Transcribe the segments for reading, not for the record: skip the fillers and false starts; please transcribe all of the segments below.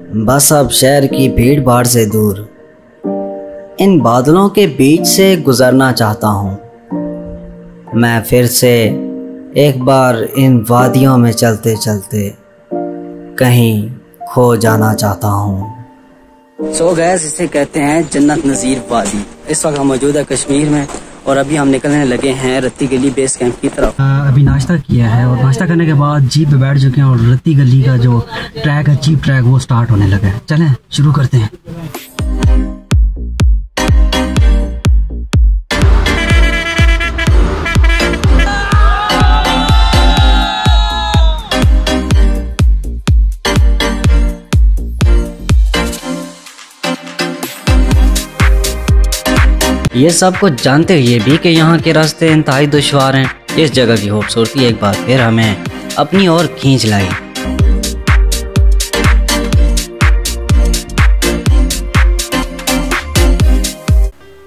बस अब शहर की भीड़ भाड़ से दूर इन बादलों के बीच से गुजरना चाहता हूँ। मैं फिर से एक बार इन वादियों में चलते चलते कहीं खो जाना चाहता हूँ। सो गैस इसे कहते हैं जन्नत नज़ीर वादी। इस वक्त हम मौजूद है कश्मीर में और अभी हम निकलने लगे हैं रत्ती गली बेस कैंप की तरफ। अभी नाश्ता किया है और नाश्ता करने के बाद जीप पे बैठ चुके हैं और रत्ती गली का जो ट्रैक है, जीप ट्रैक, वो स्टार्ट होने लगा है। चलें शुरू करते हैं। ये सब कुछ जानते हुए भी कि यहाँ के रास्ते इंतहाई दुश्वार हैं, इस जगह की खूबसूरती एक बार फिर हमें अपनी ओर खींच लाई।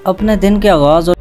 अपने दिन के आगाज और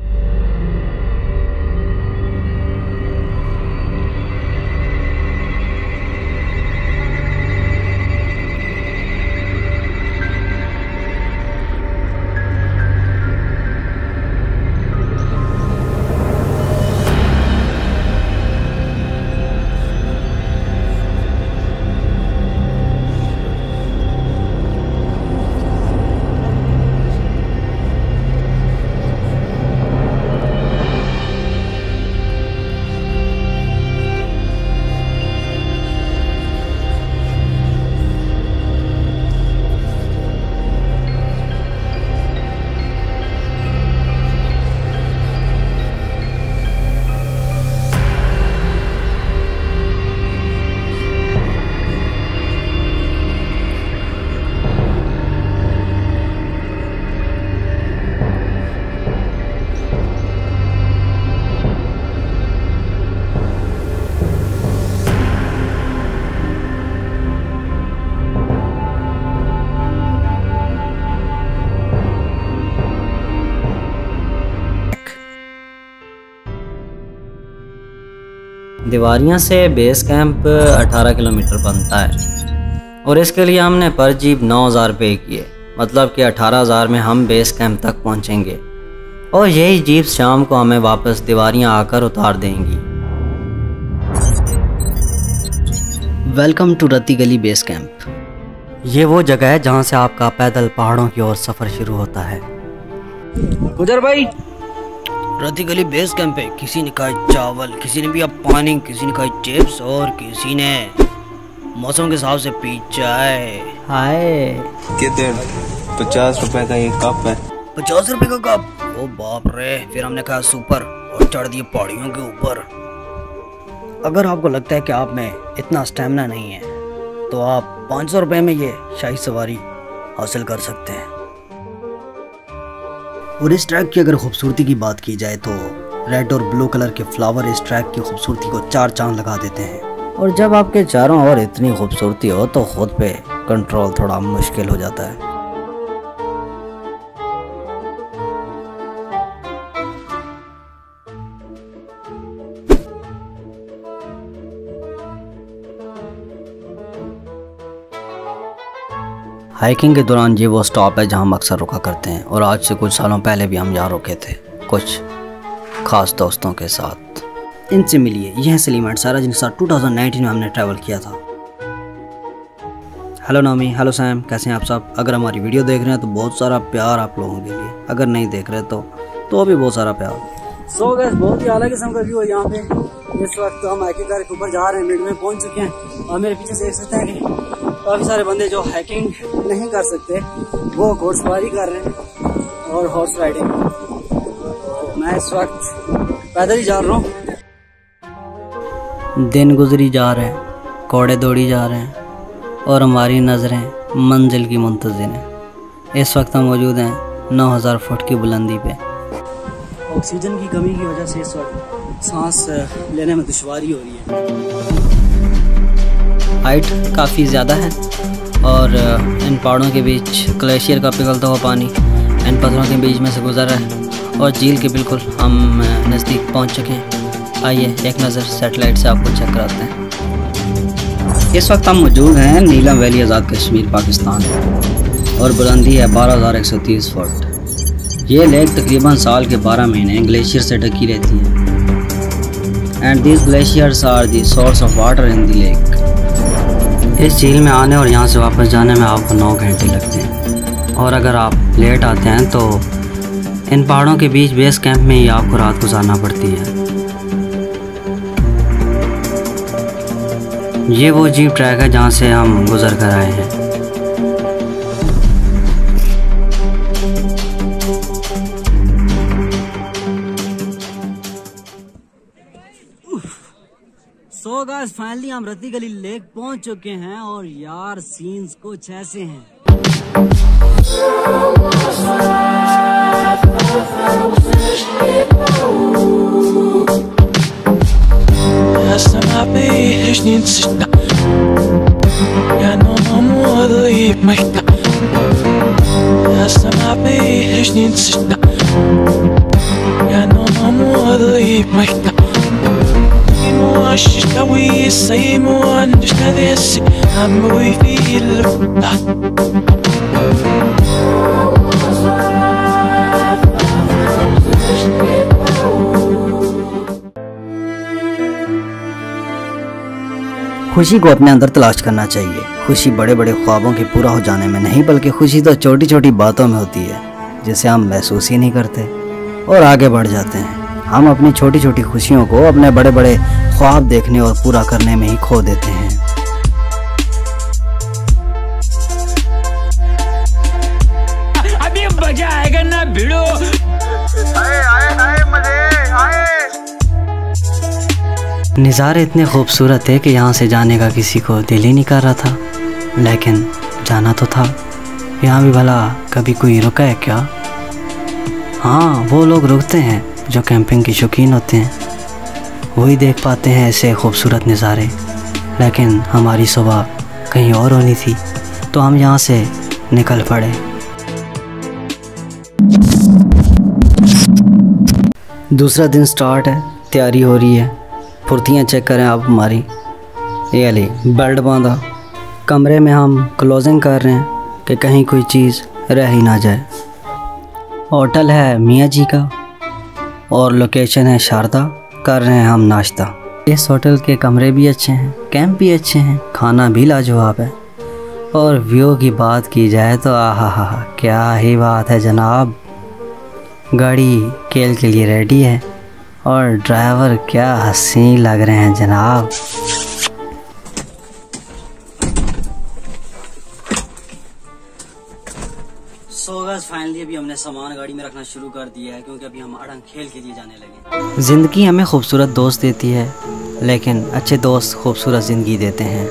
दीवारियाँ से बेस कैंप 18 किलोमीटर बनता है और इसके लिए हमने पर जीप 9,000 रुपये किए, मतलब कि 18,000 में हम बेस कैंप तक पहुँचेंगे और यही जीप शाम को हमें वापस दीवारियाँ आकर उतार देंगी। वेलकम टू रत्ती गली बेस कैंप। ये वो जगह है जहाँ से आपका पैदल पहाड़ों की ओर सफ़र शुरू होता है। गुजर भाई, रत्ती गली बेस कैंप पे किसी ने खाए चावल, किसी ने पिया पानी, किसी ने खाई चिप्स और किसी ने मौसम के हिसाब से पी चाय। हाय कितने 50 रुपए का ये कप है। 50 रुपए का कप? ओ बाप रे। फिर हमने खाया सुपर और चढ़ दिए पहाड़ियों के ऊपर। अगर आपको लगता है कि आप में इतना स्टेमिना नहीं है तो आप 500 रुपए में ये शाही सवारी हासिल कर सकते हैं। और इस ट्रैक की अगर खूबसूरती की बात की जाए तो रेड और ब्लू कलर के फ्लावर इस ट्रैक की खूबसूरती को 4 चांद लगा देते हैं। और जब आपके चारों ओर इतनी खूबसूरती हो तो खुद पे कंट्रोल थोड़ा मुश्किल हो जाता है। हाइकिंग के दौरान ये वो स्टॉप है जहाँ हम अक्सर रुका करते हैं और आज से कुछ सालों पहले भी हम यहाँ रुके थे कुछ खास दोस्तों के साथ। इनसे मिलिए, यह सलीम एंड सारा, जिनके साथ 2019 में हमने ट्रैवल किया था। हेलो नोमी, हेलो सैम, कैसे हैं आप सब? अगर हमारी वीडियो देख रहे हैं तो बहुत सारा प्यार आप लोगों के लिए, अगर नहीं देख रहे तो भी बहुत सारा प्यार। सो गैस बहुत ही अलग किस्म का व्यू है यहाँ पे। इस वक्त हम हाइकिंग करके ऊपर जा रहे हैं, मिड में पहुँच चुके हैं और मेरे पीछे से देख सकते हैं कि काफ़ी सारे बंदे जो हाइकिंग नहीं कर सकते वो घोड़सवारी कर रहे हैं और हॉर्स राइडिंग। मैं इस वक्त पैदल ही जा रहा हूँ। दिन गुजरी जा रहे हैं, घोड़े दौड़ी जा रहे हैं और हमारी नज़रें मंजिल की मुंतज़िर हैं। इस वक्त हम मौजूद हैं 9,000 फुट की बुलंदी पे। ऑक्सीजन की कमी की वजह से इस वक्त सांस लेने में दुश्वारी हो रही है। हाइट काफ़ी ज़्यादा है और इन पहाड़ों के बीच ग्लेशियर का पिघलता हुआ पानी इन पत्थरों के बीच में से गुजर रहा है और झील के बिल्कुल हम नज़दीक पहुंच चुके हैं। आइए एक नज़र सैटेलाइट से आपको चेक कराते हैं। इस वक्त हम मौजूद हैं नीलम वैली आज़ाद कश्मीर पाकिस्तान और बुलंदी है 12,130 फुट। ये लेक तकरीबन साल के 12 महीने ग्लेशियर से ढकी रहती है and these glaciers are the source of water in the lake. इस झील में आने और यहाँ से वापस जाने में आपको 9 घंटे लगते हैं और अगर आप लेट आते हैं तो इन पहाड़ों के बीच बेस कैंप में ही आपको रात गुजारना पड़ती है। ये वो जीप ट्रैक है जहाँ से हम गुजर कर आए हैं। सो गाइस फाइनली हम रत्ती गली लेक पहुंच चुके हैं और यार सीन्स कुछ ऐसे हैं। खुशी को अपने अंदर तलाश करना चाहिए। खुशी बड़े बड़े ख्वाबों के पूरा हो जाने में नहीं, बल्कि खुशी तो छोटी छोटी बातों में होती है जिसे हम महसूस ही नहीं करते और आगे बढ़ जाते हैं। हम अपनी छोटी छोटी खुशियों को अपने बड़े बड़े ख्वाब देखने और पूरा करने में ही खो देते हैं। अभी मजा आएगा ना भिड़ो। नज़ारे इतने खूबसूरत थे कि यहाँ से जाने का किसी को दिल ही नहीं कर रहा था, लेकिन जाना तो था। यहाँ भी भला कभी कोई रुका है क्या? हाँ, वो लोग रुकते हैं जो कैंपिंग के शौकीन होते हैं, वही देख पाते हैं ऐसे खूबसूरत नज़ारे। लेकिन हमारी सुबह कहीं और होनी थी तो हम यहाँ से निकल पड़े। दूसरा दिन स्टार्ट है, तैयारी हो रही है। फुर्तियाँ चेक करें आप हमारी। ये अली बेल्ट बांधा, कमरे में हम क्लोजिंग कर रहे हैं कि कहीं कोई चीज़ रह ही ना जाए। होटल है मियाँ जी का और लोकेशन है शारदा। कर रहे हैं हम नाश्ता। इस होटल के कमरे भी अच्छे हैं, कैंप भी अच्छे हैं, खाना भी लाजवाब है और व्यू की बात की जाए तो आहा क्या ही बात है जनाब। गाड़ी केल के लिए रेडी है और ड्राइवर क्या हसीन लग रहे हैं जनाब। सो गाइस फाइनली अभी हमने सामान गाड़ी में रखना शुरू कर दिया है क्योंकि अभी हम अड़ंग खेल के लिए जाने लगे। ज़िंदगी हमें खूबसूरत दोस्त देती है, लेकिन अच्छे दोस्त खूबसूरत ज़िंदगी देते हैं।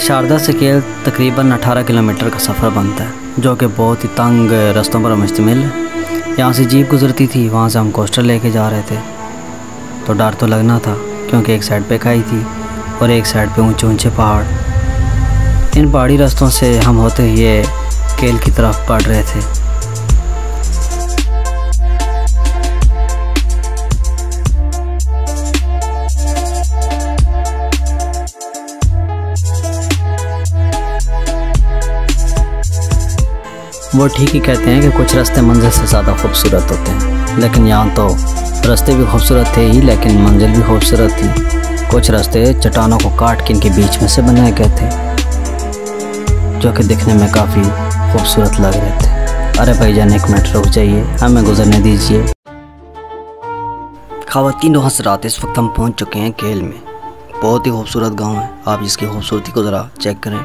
शारदा से केल तकरीबन 18 किलोमीटर का सफ़र बनता है, जो कि बहुत ही तंग रास्तों पर मुश्तमिल है। यहाँ से जीप गुजरती थी, वहाँ से हम कोस्टर लेके जा रहे थे तो डर तो लगना था क्योंकि एक साइड पे खाई थी और एक साइड पे ऊंचे ऊंचे पहाड़। इन पहाड़ी रास्तों से हम होते हुए केल की तरफ बढ़ रहे थे। वो ठीक ही कहते हैं कि कुछ रास्ते मंजिल से ज़्यादा खूबसूरत होते हैं, लेकिन यहाँ तो रास्ते भी खूबसूरत थे ही, लेकिन मंजिल भी खूबसूरत थी। कुछ रास्ते चट्टानों को काट के इनके बीच में से बनाए गए थे, जो कि दिखने में काफ़ी खूबसूरत लग रहे थे। अरे भाईजान 1 मिनट रुक जाइए, हमें गुजरने दीजिए। ख़वातीन व हज़रात, इस वक्त हम पहुँच चुके हैं केल में। बहुत ही खूबसूरत गाँव है, आप इसकी खूबसूरती को ज़रा चेक करें।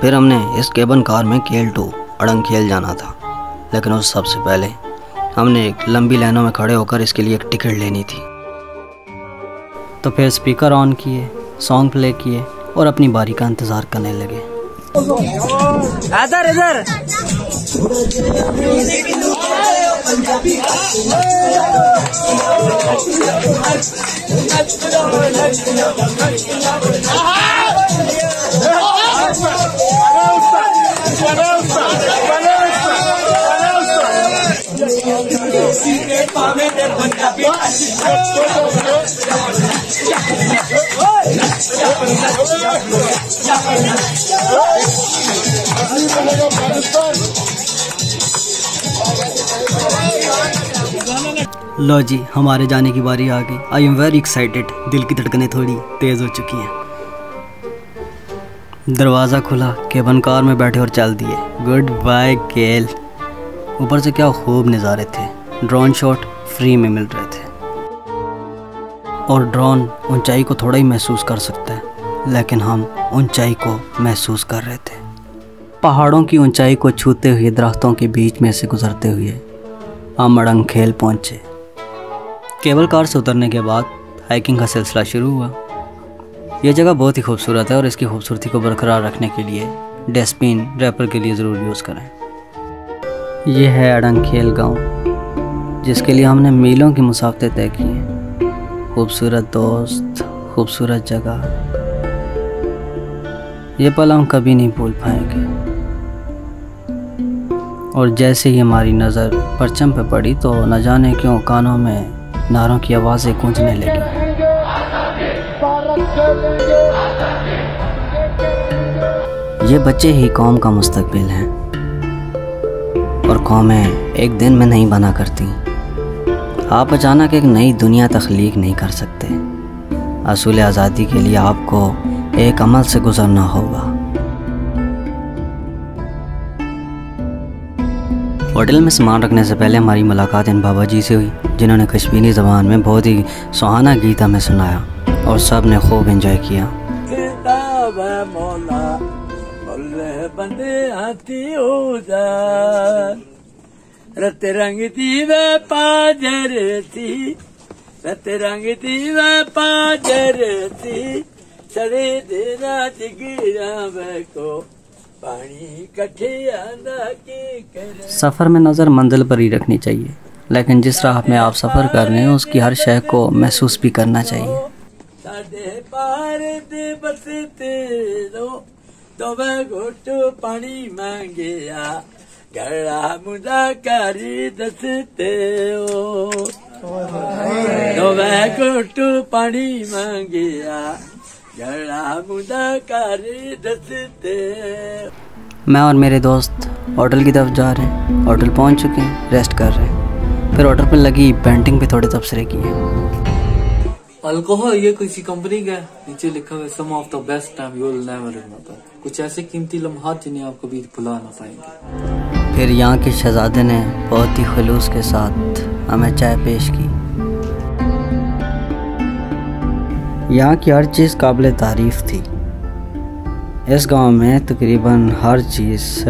फिर हमने इस केबन कार में केल 2 अड़ंग खेल जाना था, लेकिन उस सबसे पहले हमने एक लंबी लाइनों में खड़े होकर इसके लिए एक टिकट लेनी थी। तो फिर स्पीकर ऑन किए, सॉन्ग प्ले किए और अपनी बारी का इंतज़ार करने लगे। इधर लो जी, हमारे जाने की बारी आ गई। I am very excited. दिल की धड़कनें थोड़ी तेज़ हो चुकी हैं। दरवाज़ा खुला, केबिन कार में बैठे और चल दिए। गुड बाय केल। ऊपर से क्या खूब नज़ारे थे। ड्रोन शॉट फ्री में मिल रहे थे और ड्रोन ऊंचाई को थोड़ा ही महसूस कर सकता है, लेकिन हम ऊंचाई को महसूस कर रहे थे। पहाड़ों की ऊंचाई को छूते हुए दरख्तों के बीच में से गुजरते हुए हम अड़ंगखेल पहुँचे। केबल कार से उतरने के बाद हाइकिंग का सिलसिला शुरू हुआ। यह जगह बहुत ही खूबसूरत है और इसकी खूबसूरती को बरकरार रखने के लिए डस्टबिन रैपर के लिए ज़रूर यूज़ करें। यह है अड़ंगखेल गांव, जिसके लिए हमने मीलों की मुसाफतें तय की हैं। खूबसूरत दोस्त, खूबसूरत जगह, ये पल हम कभी नहीं भूल पाएंगे। और जैसे ही हमारी नज़र परचम पे पड़ी तो न जाने क्यों कानों में नारों की आवाज़ें गूंजने लगी। ये बच्चे ही कौम का मुस्तकबिल हैं और कौमें एक दिन में नहीं बना करती। आप अचानक एक नई दुनिया तख्लीक नहीं कर सकते। असूल आज़ादी के लिए आपको एक अमल से गुजरना होगा। होटल में सामान रखने से पहले हमारी मुलाकात इन बाबा जी से हुई, जिन्होंने कश्मीरी ज़बान में बहुत ही सुहाना गीत हमें सुनाया और सब ने खूब एंजॉय किया। रत रंग दी वे पाजर थी, रत रंग दी वे पाजर थी, सड़े देना जिगरा वे को पानी कठे आंदा के कर। सफ़र में नज़र मंजिल पर ही रखनी चाहिए, लेकिन जिस राह में आप सफ़र कर रहे हैं उसकी हर शय को महसूस भी करना चाहिए। साडे पार दे बसते दो तो वे घोट पानी मांगया, गला मुदा करी दसते हो तो वे घोट पानी मांगया, गला मुदा करी दसते। मैं और मेरे दोस्त होटल की तरफ जा रहे हैं। होटल पहुंच चुके हैं, रेस्ट कर रहे हैं। फिर होटल पर लगी पेंटिंग पे थोड़े तबसरे किए। अल्कोहल ये किसी कंपनी का, नीचे लिखा हुआ some of the best time you will never remember. कुछ ऐसे कीमती लम्हात जिन्हें आप कभी भुला ना पाएंगे। फिर यहाँ के शहजादे ने बहुत ही खुलूस के साथ हमें चाय पेश की। यहाँ की हर चीज़ काबिल तारीफ़ थी। इस गांव में तकरीबन हर चीज़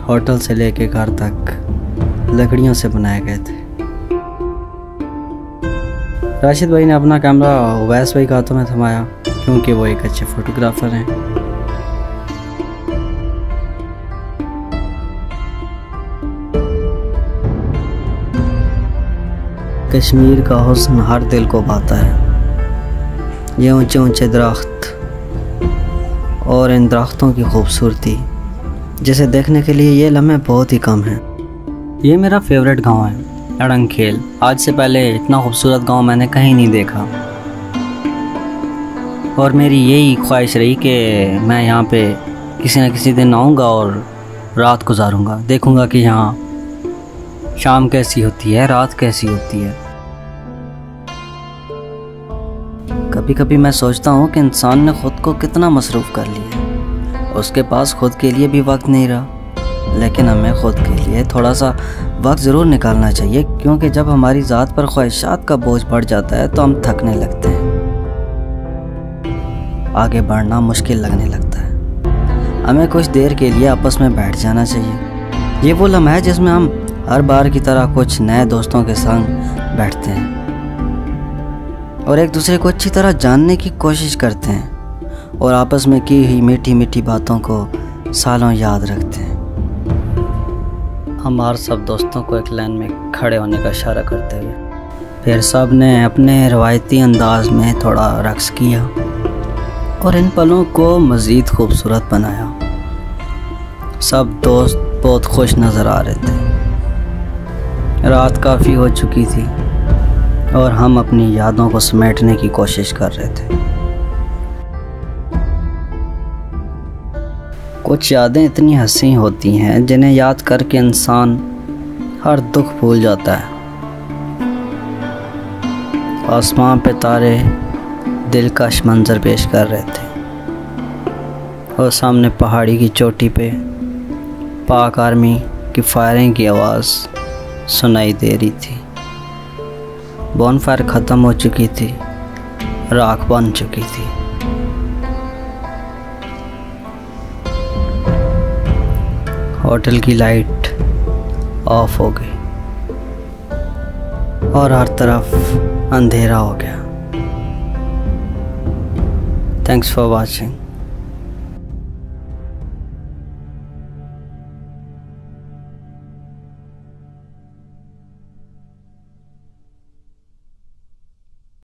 होटल से लेके घर तक लकड़ियों से बनाए गए थे। राशिद भाई ने अपना कैमरा उवैस भाई के हाथों में थमाया, क्योंकि वो एक अच्छे फोटोग्राफर हैं। कश्मीर का हुस्न हर दिल को भाता है। ये ऊंचे ऊंचे दरख्त और इन दरख्तों की खूबसूरती, जिसे देखने के लिए ये लम्हे बहुत ही कम हैं। ये मेरा फेवरेट गांव है, अड़ंगखेल। आज से पहले इतना खूबसूरत गांव मैंने कहीं नहीं देखा और मेरी यही ख्वाहिश रही कि मैं यहाँ पे किसी न किसी दिन आऊँगा और रात गुजारूँगा, देखूँगा कि यहाँ शाम कैसी होती है, रात कैसी होती है। कभी कभी मैं सोचता हूँ कि इंसान ने ख़ुद को कितना मसरूफ़ कर लिया। उसके पास खुद के लिए भी वक्त नहीं रहा, लेकिन हमें ख़ुद के लिए थोड़ा सा वक्त ज़रूर निकालना चाहिए, क्योंकि जब हमारी ज़ात पर ख्वाहिशात का बोझ बढ़ जाता है तो हम थकने लगते हैं, आगे बढ़ना मुश्किल लगने लगता है। हमें कुछ देर के लिए आपस में बैठ जाना चाहिए। ये वो लम्हा है जिसमें हम हर बार की तरह कुछ नए दोस्तों के संग बैठते हैं और एक दूसरे को अच्छी तरह जानने की कोशिश करते हैं और आपस में की हुई मीठी मीठी बातों को सालों याद रखते हैं। हमारे सब दोस्तों को एक लाइन में खड़े होने का इशारा करते हुए फिर सब ने अपने रवायती अंदाज में थोड़ा रक्स किया और इन पलों को मज़ीद खूबसूरत बनाया। सब दोस्त बहुत खुश नज़र आ रहे थे। रात काफ़ी हो चुकी थी और हम अपनी यादों को समेटने की कोशिश कर रहे थे। कुछ यादें इतनी हसीन होती हैं जिन्हें याद करके इंसान हर दुख भूल जाता है। आसमान पे तारे दिलकश मंजर पेश कर रहे थे और सामने पहाड़ी की चोटी पे पाक आर्मी की फायरिंग की आवाज़ सुनाई दे रही थी। बॉनफायर ख़त्म हो चुकी थी, राख बन चुकी थी। होटल की लाइट ऑफ हो गई और हर तरफ अंधेरा हो गया। Thanks for watching.